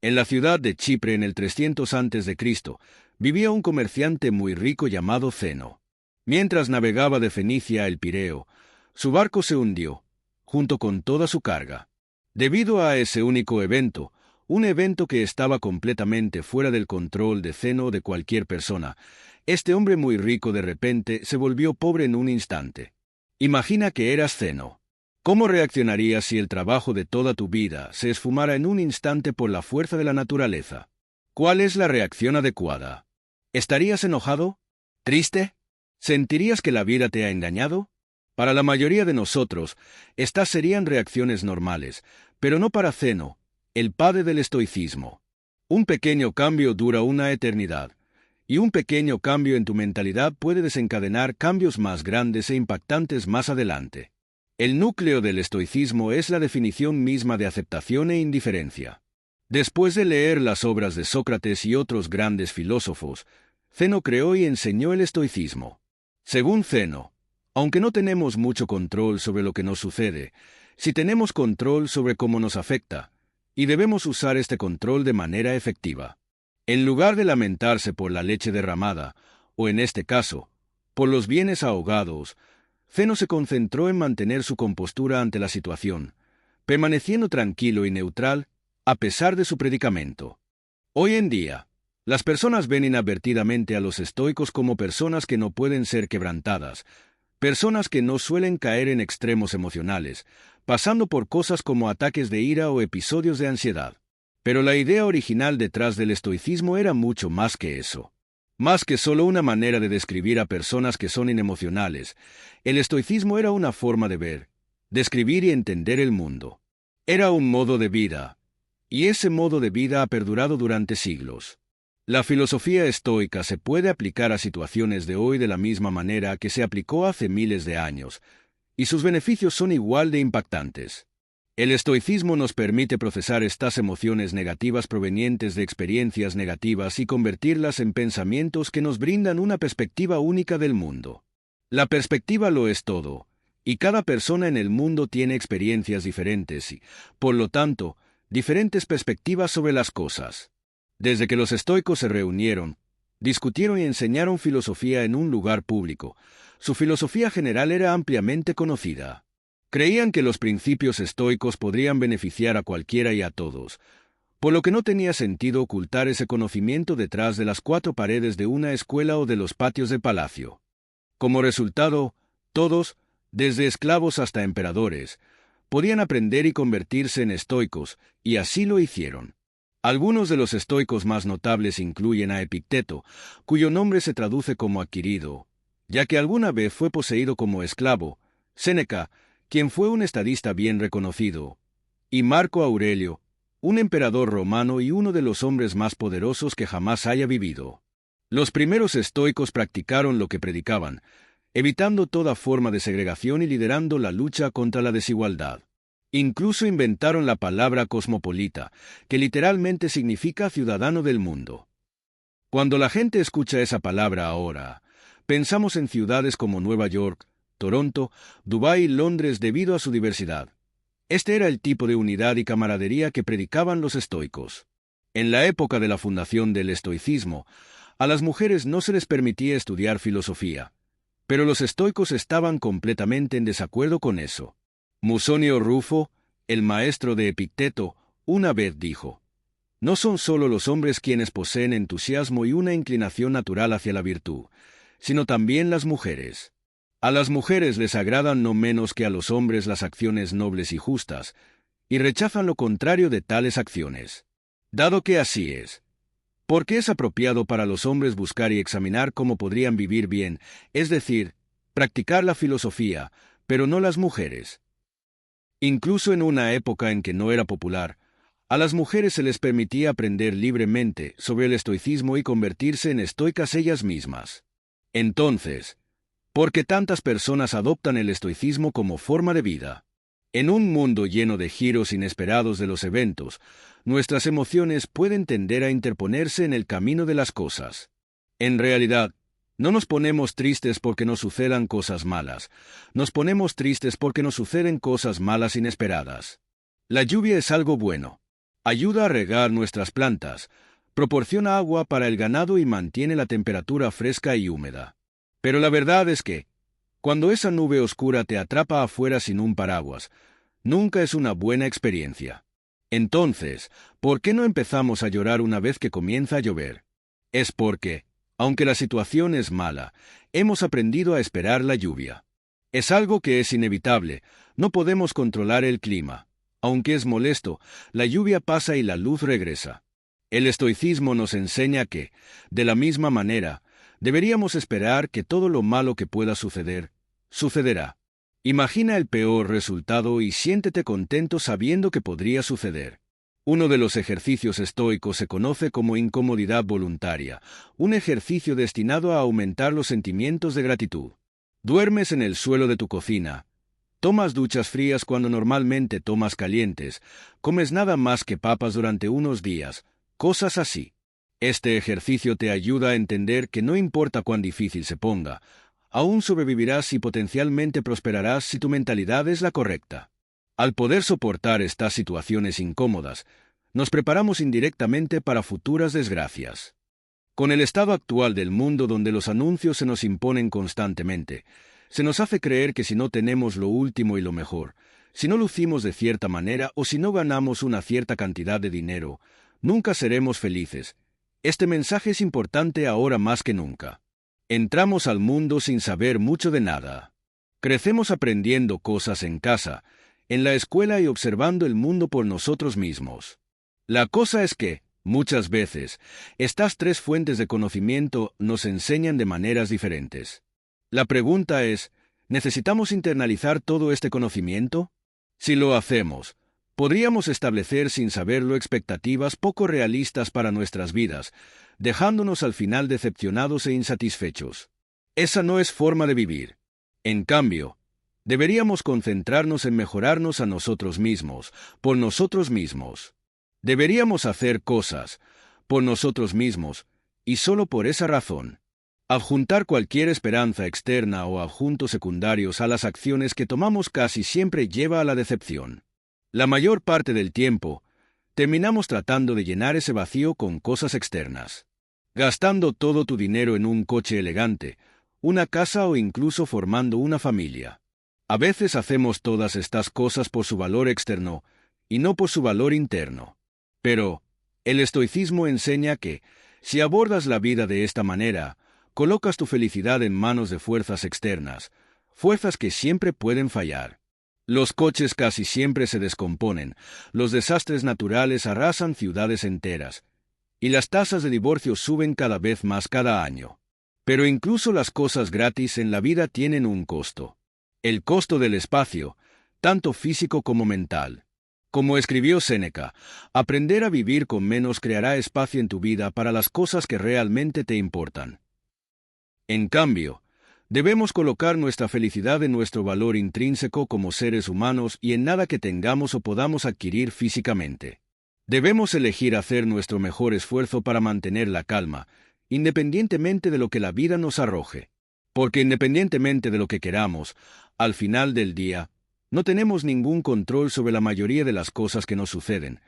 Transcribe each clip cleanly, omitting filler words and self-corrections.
En la ciudad de Chipre en el 300 a.C., vivía un comerciante muy rico llamado Zeno. Mientras navegaba de Fenicia a El Pireo, su barco se hundió, junto con toda su carga. Debido a ese único evento, un evento que estaba completamente fuera del control de Zeno o de cualquier persona, este hombre muy rico de repente se volvió pobre en un instante. Imagina que eras Zeno. ¿Cómo reaccionarías si el trabajo de toda tu vida se esfumara en un instante por la fuerza de la naturaleza? ¿Cuál es la reacción adecuada? ¿Estarías enojado? ¿Triste? ¿Sentirías que la vida te ha engañado? Para la mayoría de nosotros, estas serían reacciones normales, pero no para Zeno, el padre del estoicismo. Un pequeño cambio dura una eternidad, y un pequeño cambio en tu mentalidad puede desencadenar cambios más grandes e impactantes más adelante. El núcleo del estoicismo es la definición misma de aceptación e indiferencia. Después de leer las obras de Sócrates y otros grandes filósofos, Zeno creó y enseñó el estoicismo. Según Zeno, aunque no tenemos mucho control sobre lo que nos sucede, sí tenemos control sobre cómo nos afecta, y debemos usar este control de manera efectiva. En lugar de lamentarse por la leche derramada, o en este caso, por los bienes ahogados, Zeno se concentró en mantener su compostura ante la situación, permaneciendo tranquilo y neutral a pesar de su predicamento. Hoy en día, las personas ven inadvertidamente a los estoicos como personas que no pueden ser quebrantadas, personas que no suelen caer en extremos emocionales, pasando por cosas como ataques de ira o episodios de ansiedad. Pero la idea original detrás del estoicismo era mucho más que eso. Más que solo una manera de describir a personas que son inemocionales, el estoicismo era una forma de ver, describir y entender el mundo. Era un modo de vida, y ese modo de vida ha perdurado durante siglos. La filosofía estoica se puede aplicar a situaciones de hoy de la misma manera que se aplicó hace miles de años, y sus beneficios son igual de impactantes. El estoicismo nos permite procesar estas emociones negativas provenientes de experiencias negativas y convertirlas en pensamientos que nos brindan una perspectiva única del mundo. La perspectiva lo es todo, y cada persona en el mundo tiene experiencias diferentes y, por lo tanto, diferentes perspectivas sobre las cosas. Desde que los estoicos se reunieron, discutieron y enseñaron filosofía en un lugar público, su filosofía general era ampliamente conocida. Creían que los principios estoicos podrían beneficiar a cualquiera y a todos, por lo que no tenía sentido ocultar ese conocimiento detrás de las cuatro paredes de una escuela o de los patios de palacio. Como resultado, todos, desde esclavos hasta emperadores, podían aprender y convertirse en estoicos, y así lo hicieron. Algunos de los estoicos más notables incluyen a Epicteto, cuyo nombre se traduce como adquirido, ya que alguna vez fue poseído como esclavo, Séneca, quien fue un estadista bien reconocido, y Marco Aurelio, un emperador romano y uno de los hombres más poderosos que jamás haya vivido. Los primeros estoicos practicaron lo que predicaban, evitando toda forma de segregación y liderando la lucha contra la desigualdad. Incluso inventaron la palabra cosmopolita, que literalmente significa ciudadano del mundo. Cuando la gente escucha esa palabra ahora, pensamos en ciudades como Nueva York, Toronto, Dubái y Londres debido a su diversidad. Este era el tipo de unidad y camaradería que predicaban los estoicos. En la época de la fundación del estoicismo, a las mujeres no se les permitía estudiar filosofía, pero los estoicos estaban completamente en desacuerdo con eso. Musonio Rufo, el maestro de Epicteto, una vez dijo: «No son solo los hombres quienes poseen entusiasmo y una inclinación natural hacia la virtud, sino también las mujeres. A las mujeres les agradan no menos que a los hombres las acciones nobles y justas, y rechazan lo contrario de tales acciones. Dado que así es, ¿por qué es apropiado para los hombres buscar y examinar cómo podrían vivir bien, es decir, practicar la filosofía, pero no las mujeres? Incluso en una época en que no era popular, a las mujeres se les permitía aprender libremente sobre el estoicismo y convertirse en estoicas ellas mismas. Entonces, ¿por qué tantas personas adoptan el estoicismo como forma de vida? En un mundo lleno de giros inesperados de los eventos, nuestras emociones pueden tender a interponerse en el camino de las cosas. En realidad, no nos ponemos tristes porque nos sucedan cosas malas, nos ponemos tristes porque nos suceden cosas malas inesperadas. La lluvia es algo bueno. Ayuda a regar nuestras plantas, proporciona agua para el ganado y mantiene la temperatura fresca y húmeda. Pero la verdad es que, cuando esa nube oscura te atrapa afuera sin un paraguas, nunca es una buena experiencia. Entonces, ¿por qué no empezamos a llorar una vez que comienza a llover? Es porque, aunque la situación es mala, hemos aprendido a esperar la lluvia. Es algo que es inevitable, no podemos controlar el clima. Aunque es molesto, la lluvia pasa y la luz regresa. El estoicismo nos enseña que, de la misma manera, deberíamos esperar que todo lo malo que pueda suceder, sucederá. Imagina el peor resultado y siéntete contento sabiendo que podría suceder. Uno de los ejercicios estoicos se conoce como incomodidad voluntaria, un ejercicio destinado a aumentar los sentimientos de gratitud. Duermes en el suelo de tu cocina. Tomas duchas frías cuando normalmente tomas calientes. Comes nada más que papas durante unos días. Cosas así. Este ejercicio te ayuda a entender que no importa cuán difícil se ponga, aún sobrevivirás y potencialmente prosperarás si tu mentalidad es la correcta. Al poder soportar estas situaciones incómodas, nos preparamos indirectamente para futuras desgracias. Con el estado actual del mundo donde los anuncios se nos imponen constantemente, se nos hace creer que si no tenemos lo último y lo mejor, si no lucimos de cierta manera o si no ganamos una cierta cantidad de dinero, nunca seremos felices. Este mensaje es importante ahora más que nunca. Entramos al mundo sin saber mucho de nada. Crecemos aprendiendo cosas en casa, en la escuela y observando el mundo por nosotros mismos. La cosa es que, muchas veces, estas tres fuentes de conocimiento nos enseñan de maneras diferentes. La pregunta es, ¿necesitamos internalizar todo este conocimiento? Si lo hacemos, podríamos establecer sin saberlo expectativas poco realistas para nuestras vidas, dejándonos al final decepcionados e insatisfechos. Esa no es forma de vivir. En cambio, deberíamos concentrarnos en mejorarnos a nosotros mismos, por nosotros mismos. Deberíamos hacer cosas, por nosotros mismos, y solo por esa razón. Adjuntar cualquier esperanza externa o adjuntos secundarios a las acciones que tomamos casi siempre lleva a la decepción. La mayor parte del tiempo, terminamos tratando de llenar ese vacío con cosas externas. Gastando todo tu dinero en un coche elegante, una casa o incluso formando una familia. A veces hacemos todas estas cosas por su valor externo y no por su valor interno. Pero, el estoicismo enseña que, si abordas la vida de esta manera, colocas tu felicidad en manos de fuerzas externas, fuerzas que siempre pueden fallar. Los coches casi siempre se descomponen, los desastres naturales arrasan ciudades enteras, y las tasas de divorcio suben cada vez más cada año. Pero incluso las cosas gratis en la vida tienen un costo. El costo del espacio, tanto físico como mental. Como escribió Séneca, aprender a vivir con menos creará espacio en tu vida para las cosas que realmente te importan. En cambio, debemos colocar nuestra felicidad en nuestro valor intrínseco como seres humanos y en nada que tengamos o podamos adquirir físicamente. Debemos elegir hacer nuestro mejor esfuerzo para mantener la calma, independientemente de lo que la vida nos arroje. Porque independientemente de lo que queramos, al final del día, no tenemos ningún control sobre la mayoría de las cosas que nos suceden,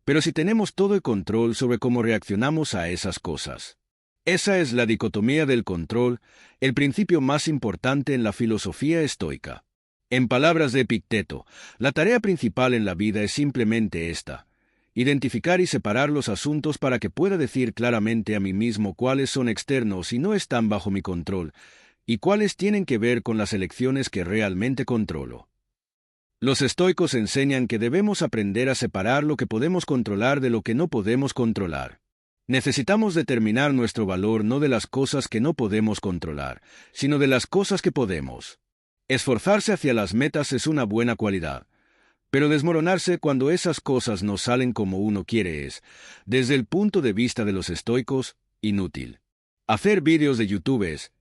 pero sí tenemos todo el control sobre cómo reaccionamos a esas cosas. Esa es la dicotomía del control, el principio más importante en la filosofía estoica. En palabras de Epicteto, la tarea principal en la vida es simplemente esta: identificar y separar los asuntos para que pueda decir claramente a mí mismo cuáles son externos y no están bajo mi control, y cuáles tienen que ver con las elecciones que realmente controlo. Los estoicos enseñan que debemos aprender a separar lo que podemos controlar de lo que no podemos controlar. Necesitamos determinar nuestro valor no de las cosas que no podemos controlar, sino de las cosas que podemos. Esforzarse hacia las metas es una buena cualidad, pero desmoronarse cuando esas cosas no salen como uno quiere es, desde el punto de vista de los estoicos, inútil. Hacer vídeos de YouTube es,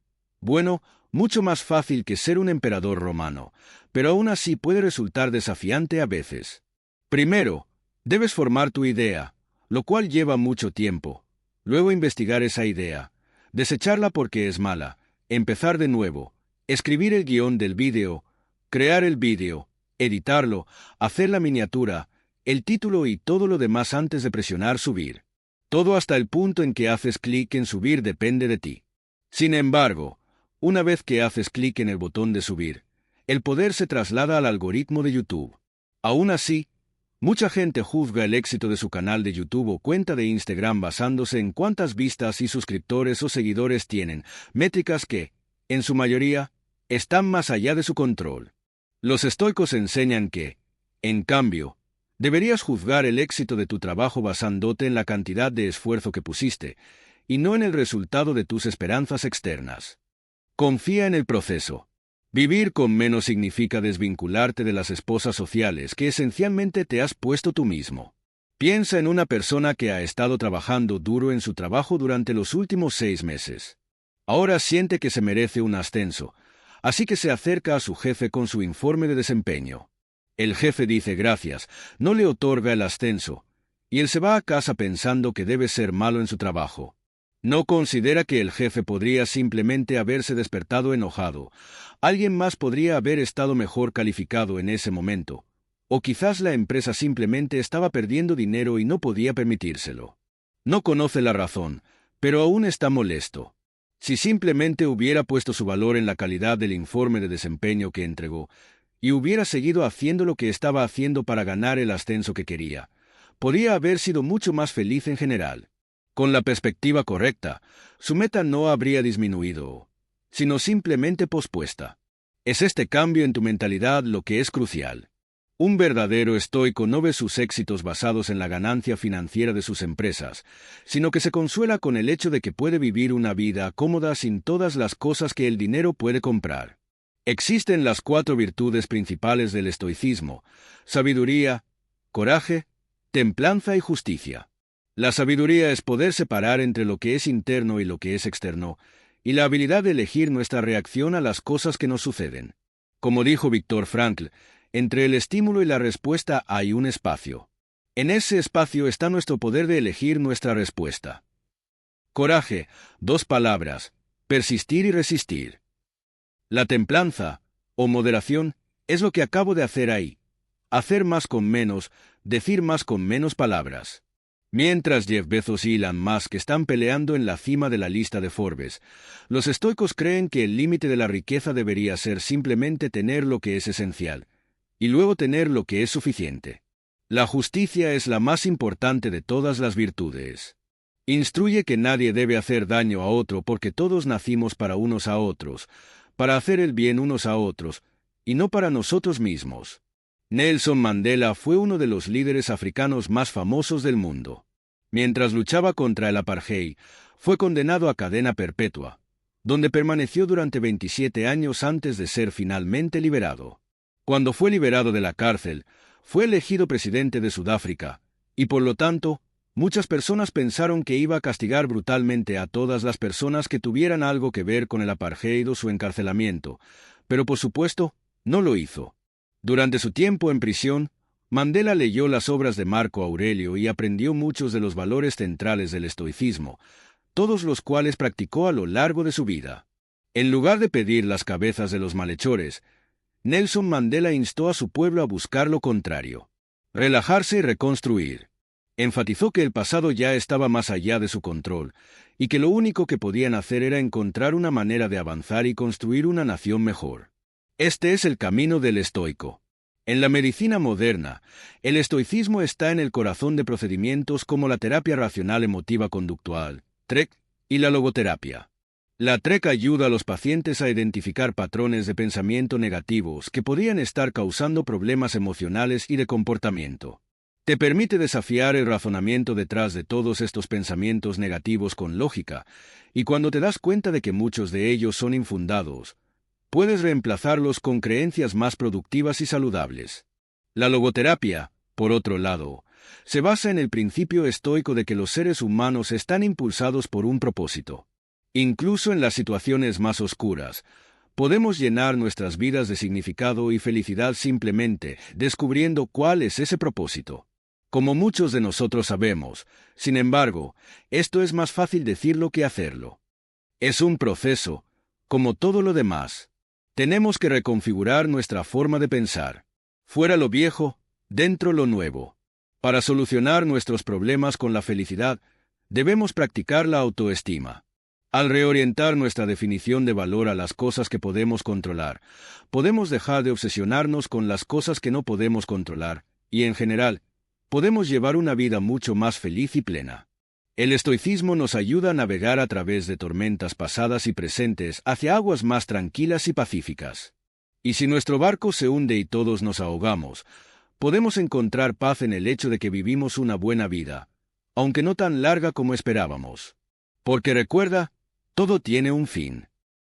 bueno, mucho más fácil que ser un emperador romano, pero aún así puede resultar desafiante a veces. Primero, debes formar tu idea, lo cual lleva mucho tiempo. Luego investigar esa idea, desecharla porque es mala, empezar de nuevo, escribir el guión del vídeo, crear el vídeo, editarlo, hacer la miniatura, el título y todo lo demás antes de presionar subir. Todo hasta el punto en que haces clic en subir depende de ti. Sin embargo, una vez que haces clic en el botón de subir, el poder se traslada al algoritmo de YouTube. Aún así, mucha gente juzga el éxito de su canal de YouTube o cuenta de Instagram basándose en cuántas vistas y suscriptores o seguidores tienen, métricas que, en su mayoría, están más allá de su control. Los estoicos enseñan que, en cambio, deberías juzgar el éxito de tu trabajo basándote en la cantidad de esfuerzo que pusiste, y no en el resultado de tus esperanzas externas. Confía en el proceso. Vivir con menos significa desvincularte de las esposas sociales que esencialmente te has puesto tú mismo. Piensa en una persona que ha estado trabajando duro en su trabajo durante los últimos 6 meses. Ahora siente que se merece un ascenso, así que se acerca a su jefe con su informe de desempeño. El jefe dice gracias, no le otorga el ascenso, y él se va a casa pensando que debe ser malo en su trabajo. No considera que el jefe podría simplemente haberse despertado enojado. Alguien más podría haber estado mejor calificado en ese momento. O quizás la empresa simplemente estaba perdiendo dinero y no podía permitírselo. No conoce la razón, pero aún está molesto. Si simplemente hubiera puesto su valor en la calidad del informe de desempeño que entregó, y hubiera seguido haciendo lo que estaba haciendo para ganar el ascenso que quería, podría haber sido mucho más feliz en general. Con la perspectiva correcta, su meta no habría disminuido, sino simplemente pospuesta. Es este cambio en tu mentalidad lo que es crucial. Un verdadero estoico no ve sus éxitos basados en la ganancia financiera de sus empresas, sino que se consuela con el hecho de que puede vivir una vida cómoda sin todas las cosas que el dinero puede comprar. Existen las 4 virtudes principales del estoicismo: sabiduría, coraje, templanza y justicia. La sabiduría es poder separar entre lo que es interno y lo que es externo, y la habilidad de elegir nuestra reacción a las cosas que nos suceden. Como dijo Viktor Frankl, entre el estímulo y la respuesta hay un espacio. En ese espacio está nuestro poder de elegir nuestra respuesta. Coraje, 2 palabras: persistir y resistir. La templanza, o moderación, es lo que acabo de hacer ahí. Hacer más con menos, decir más con menos palabras. Mientras Jeff Bezos y Elon Musk están peleando en la cima de la lista de Forbes, los estoicos creen que el límite de la riqueza debería ser simplemente tener lo que es esencial, y luego tener lo que es suficiente. La justicia es la más importante de todas las virtudes. Instruye que nadie debe hacer daño a otro porque todos nacimos para unos a otros, para hacer el bien unos a otros, y no para nosotros mismos. Nelson Mandela fue uno de los líderes africanos más famosos del mundo. Mientras luchaba contra el apartheid, fue condenado a cadena perpetua, donde permaneció durante 27 años antes de ser finalmente liberado. Cuando fue liberado de la cárcel, fue elegido presidente de Sudáfrica, y por lo tanto, muchas personas pensaron que iba a castigar brutalmente a todas las personas que tuvieran algo que ver con el apartheid o su encarcelamiento, pero por supuesto, no lo hizo. Durante su tiempo en prisión, Mandela leyó las obras de Marco Aurelio y aprendió muchos de los valores centrales del estoicismo, todos los cuales practicó a lo largo de su vida. En lugar de pedir las cabezas de los malhechores, Nelson Mandela instó a su pueblo a buscar lo contrario: relajarse y reconstruir. Enfatizó que el pasado ya estaba más allá de su control, y que lo único que podían hacer era encontrar una manera de avanzar y construir una nación mejor. Este es el camino del estoico. En la medicina moderna, el estoicismo está en el corazón de procedimientos como la terapia racional emotiva conductual, TREC, y la logoterapia. La TREC ayuda a los pacientes a identificar patrones de pensamiento negativos que podrían estar causando problemas emocionales y de comportamiento. Te permite desafiar el razonamiento detrás de todos estos pensamientos negativos con lógica, y cuando te das cuenta de que muchos de ellos son infundados, puedes reemplazarlos con creencias más productivas y saludables. La logoterapia, por otro lado, se basa en el principio estoico de que los seres humanos están impulsados por un propósito. Incluso en las situaciones más oscuras, podemos llenar nuestras vidas de significado y felicidad simplemente descubriendo cuál es ese propósito. Como muchos de nosotros sabemos, sin embargo, esto es más fácil decirlo que hacerlo. Es un proceso, como todo lo demás. Tenemos que reconfigurar nuestra forma de pensar. Fuera lo viejo, dentro lo nuevo. Para solucionar nuestros problemas con la felicidad, debemos practicar la autoestima. Al reorientar nuestra definición de valor a las cosas que podemos controlar, podemos dejar de obsesionarnos con las cosas que no podemos controlar, y en general, podemos llevar una vida mucho más feliz y plena. El estoicismo nos ayuda a navegar a través de tormentas pasadas y presentes hacia aguas más tranquilas y pacíficas. Y si nuestro barco se hunde y todos nos ahogamos, podemos encontrar paz en el hecho de que vivimos una buena vida, aunque no tan larga como esperábamos. Porque recuerda, todo tiene un fin.